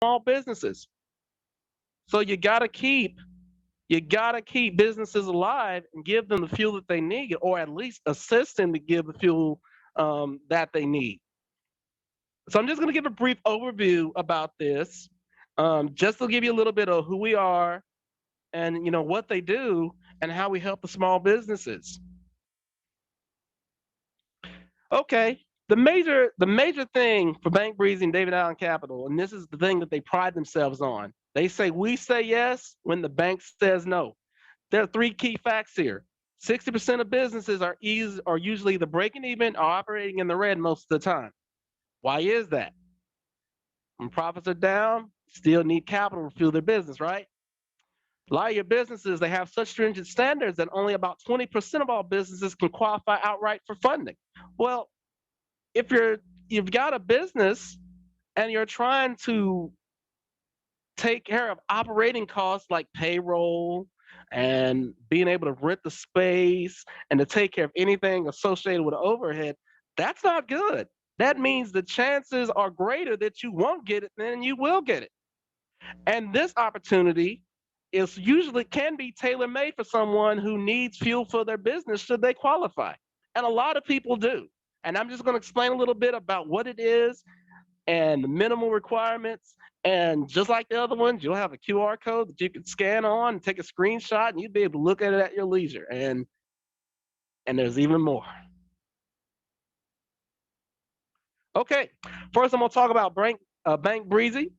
small businesses. So you gotta keep businesses alive and give them the fuel that they need, or at least assist them to give the fuel that they need. So I'm just going to give a brief overview about this, just to give you a little bit of who we are and what they do and how we help the small businesses. Okay, the major thing for Bank Breezy and David Allen Capital, and this is the thing that they pride themselves on. They say we say yes when the bank says no. There are three key facts here. 60% of businesses are usually either breaking even or operating in the red most of the time. Why is that? When profits are down, still need capital to fuel their business, right? A lot of your businesses, they have such stringent standards that only about 20% of all businesses can qualify outright for funding. Well, if you've got a business and you're trying to take care of operating costs like payroll and being able to rent the space and to take care of anything associated with overhead, that's not good. That means the chances are greater that you won't get it than you will get it. And this opportunity is usually can be tailor made for someone who needs fuel for their business should they qualify. And a lot of people do. And I'm just going to explain a little bit about what it is and the minimal requirements. And just like the other ones, you'll have a QR code that you can scan on and take a screenshot, and you'll be able to look at it at your leisure. And there's even more. Okay, first I'm going to talk about Bank Breezy.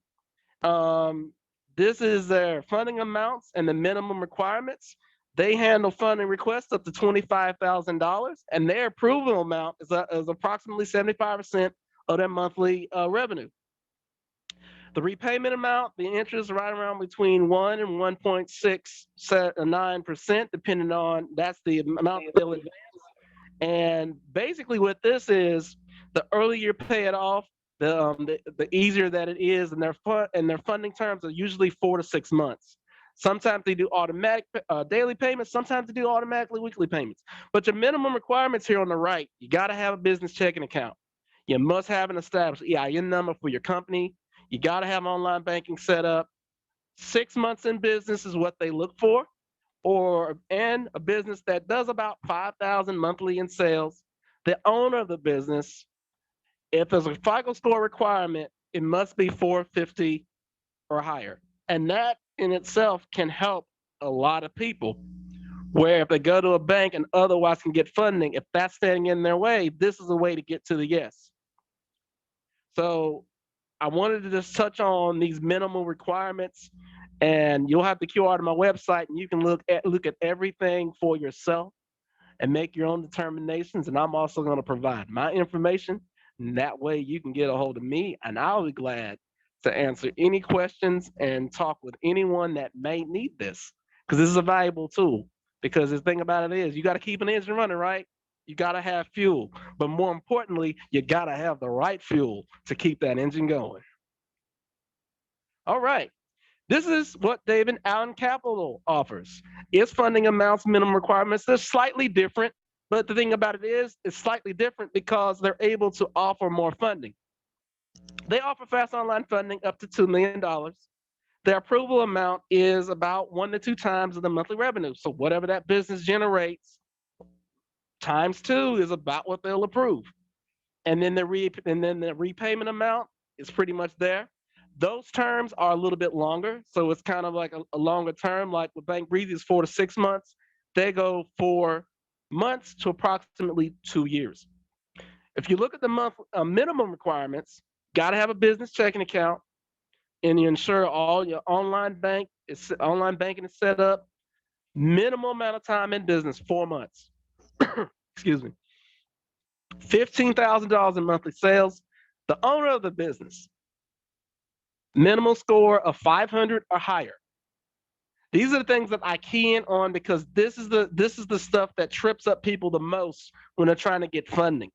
Um, this is their funding amounts and the minimum requirements. They handle funding requests up to $25,000, and their approval amount is approximately 75% of their monthly revenue. The repayment amount, the interest right around between 1 and 1.69%, depending on that's the amount that they'll advance. And basically, what this is, the earlier you pay it off, the easier that it is, and their funding terms are usually 4 to 6 months. Sometimes they do automatic daily payments. Sometimes they do automatically weekly payments. But your minimum requirements here on the right, you got to have a business checking account. You must have an established EIN number for your company. You got to have online banking set up. 6 months in business is what they look for, or and a business that does about 5,000 monthly in sales. The owner of the business, if there's a FICO score requirement, it must be 450 or higher. And that in itself can help a lot of people. Where if they go to a bank and otherwise can get funding, if that's standing in their way, this is a way to get to the yes. So I wanted to just touch on these minimal requirements, and you'll have the QR to my website, and you can look at everything for yourself and make your own determinations. And I'm also going to provide my information, and that way you can get a hold of me, and I'll be glad to answer any questions and talk with anyone that may need this, because this is a valuable tool. Because the thing about it is, you got to keep an engine running, right? You got to have fuel, but more importantly, you got to have the right fuel to keep that engine going. All right. This is what David Allen Capital offers. Its funding amounts, minimum requirements, they're slightly different, but the thing about it is, it's slightly different because they're able to offer more funding. They offer fast online funding up to $2 million. Their approval amount is about 1 to 2 times of the monthly revenue. So whatever that business generates, times two is about what they'll approve. And then the repayment amount is pretty much there. Those terms are a little bit longer, so it's kind of like a longer term. Like with Bank Breezy is 4 to 6 months. They go 4 months to approximately 2 years. If you look at the minimum requirements, got to have a business checking account, and you ensure all your online banking is set up. Minimal amount of time in business, 4 months. Excuse me. $15,000 in monthly sales. The owner of the business, minimal score of 500 or higher. These are the things that I key in on because this is the stuff that trips up people the most when they're trying to get funding.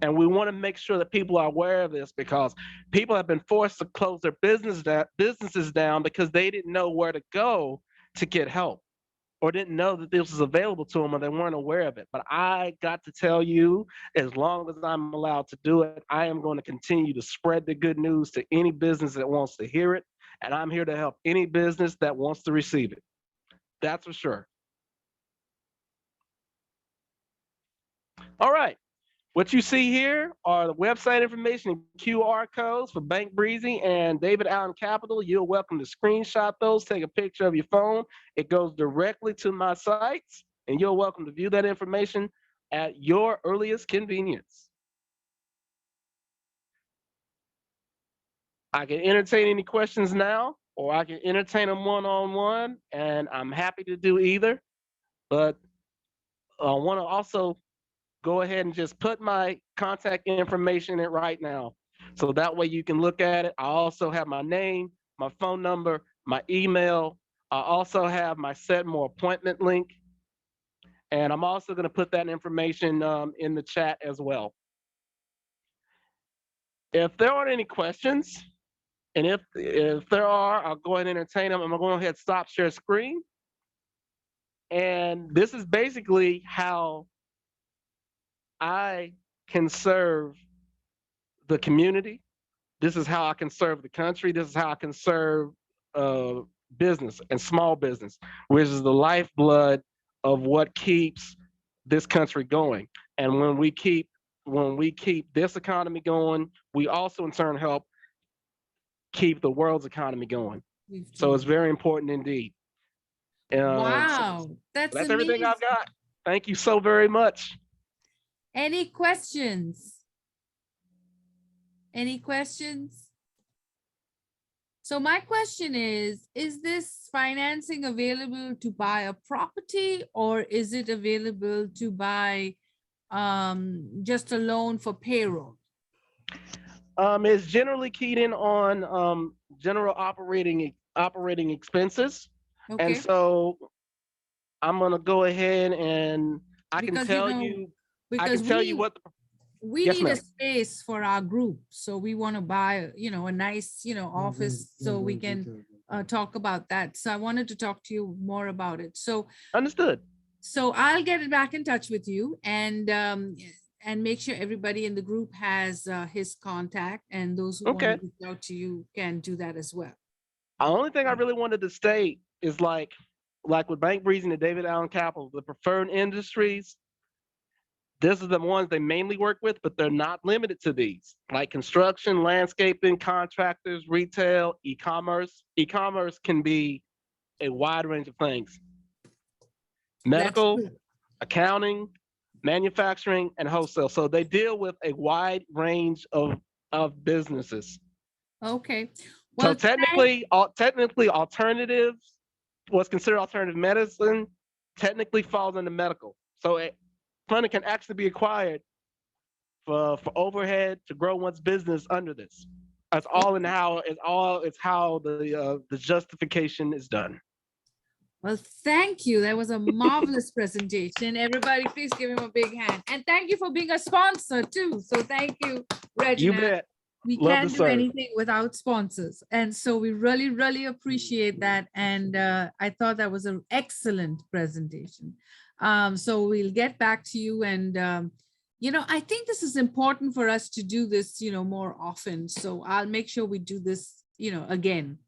And we want to make sure that people are aware of this because people have been forced to close their businesses down because they didn't know where to go to get help. or didn't know that this was available to them, or they weren't aware of it. But I got to tell you, as long as I'm allowed to do it, I am going to continue to spread the good news to any business that wants to hear it. And I'm here to help any business that wants to receive it. That's for sure. All right. What you see here are the website information and QR codes for Bank Breezy and David Allen Capital. You're welcome to screenshot those, take a picture of your phone. It goes directly to my sites, and you're welcome to view that information at your earliest convenience. I can entertain any questions now, or I can entertain them one-on-one, and I'm happy to do either. But I want to also go ahead and just put my contact information in right now. So that way you can look at it. I also have my name, my phone number, my email. I also have my set more appointment link. And I'm also going to put that information in the chat as well. If there aren't any questions, and if there are, I'll go ahead and entertain them. I'm going to go ahead and stop share screen. And this is basically how I can serve the community. This is how I can serve the country. This is how I can serve uh, business and small business, which is the lifeblood of what keeps this country going. And when we keep this economy going, we also in turn help keep the world's economy going. So it's very important indeed. So Wow, that's that's everything amazing. I've got. Thank you so very much. Any questions? Any questions? So my question is this financing available to buy a property, or is it available to buy just a loan for payroll? It's generally keyed in on general operating expenses, and Okay, so I'm gonna go ahead and I can because tell you I can because tell you what. we Yes, need a ma'am. space for our group, so we want to buy a nice office so we can talk about that. So I wanted to talk to you more about it. So Understood. I'll get it back in touch with you, and make sure everybody in the group has his contact, and those who want to Okay. reach out to you can do that as well. The only thing I really wanted to state is like with Bank Breeze and the David Allen Capital, the preferred industries. This is the ones they mainly work with, but they're not limited to these, like construction, landscaping, contractors, retail, e-commerce. E-commerce can be a wide range of things: That's medical, true. accounting, manufacturing, and wholesale. So they deal with a wide range of businesses. Okay. So Well, technically, alternatives, what's considered alternative medicine, technically falls into medical. So funding can actually be acquired for overhead to grow one's business under this. That's all in how it's how the justification is done. well, thank you. That was a marvelous presentation. Everybody, please give him a big hand. And thank you for being a sponsor too. So thank you, You Reginald. bet. We Love to can't do serve. anything without sponsors. And so we really, really appreciate that. And I thought that was an excellent presentation. So we'll get back to you. And, I think this is important for us to do this, more often. So I'll make sure we do this, again.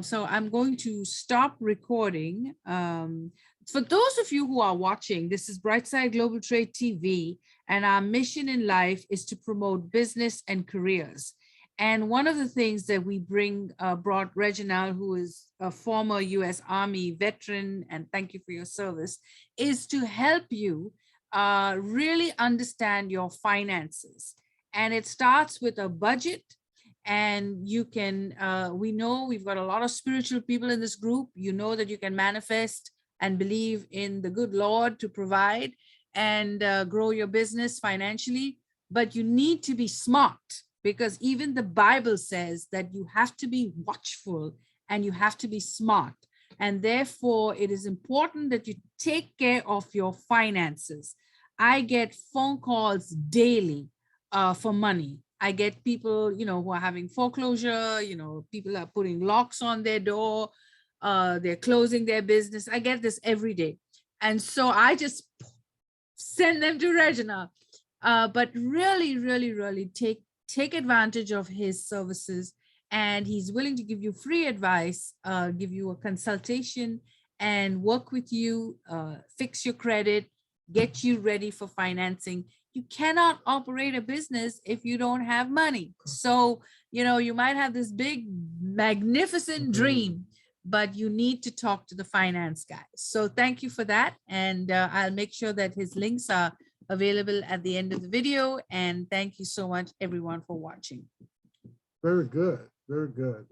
So I'm going to stop recording. For those of you who are watching, this is Brightside Global Trade TV, and our mission in life is to promote business and careers. And one of the things that we brought Reginald, who is a former US Army veteran, and thank you for your service, is to help you really understand your finances. And it starts with a budget, and you can we know we've got a lot of spiritual people in this group. You know that you can manifest and believe in the good Lord to provide and grow your business financially, but you need to be smart, because even the Bible says that you have to be watchful and you have to be smart, and therefore it is important that you take care of your finances. I get phone calls daily for money. I get people, who are having foreclosure, people are putting locks on their door. they're closing their business. I get this every day. And so I just send them to Regina. But really, really, really take advantage of his services. And he's willing to give you free advice, give you a consultation, and work with you, fix your credit, get you ready for financing. You cannot operate a business if you don't have money. So, you might have this big, magnificent dream, but you need to talk to the finance guy. So thank you for that. And I'll make sure that his links are available at the end of the video. And thank you so much, everyone, for watching. Very good. Very good.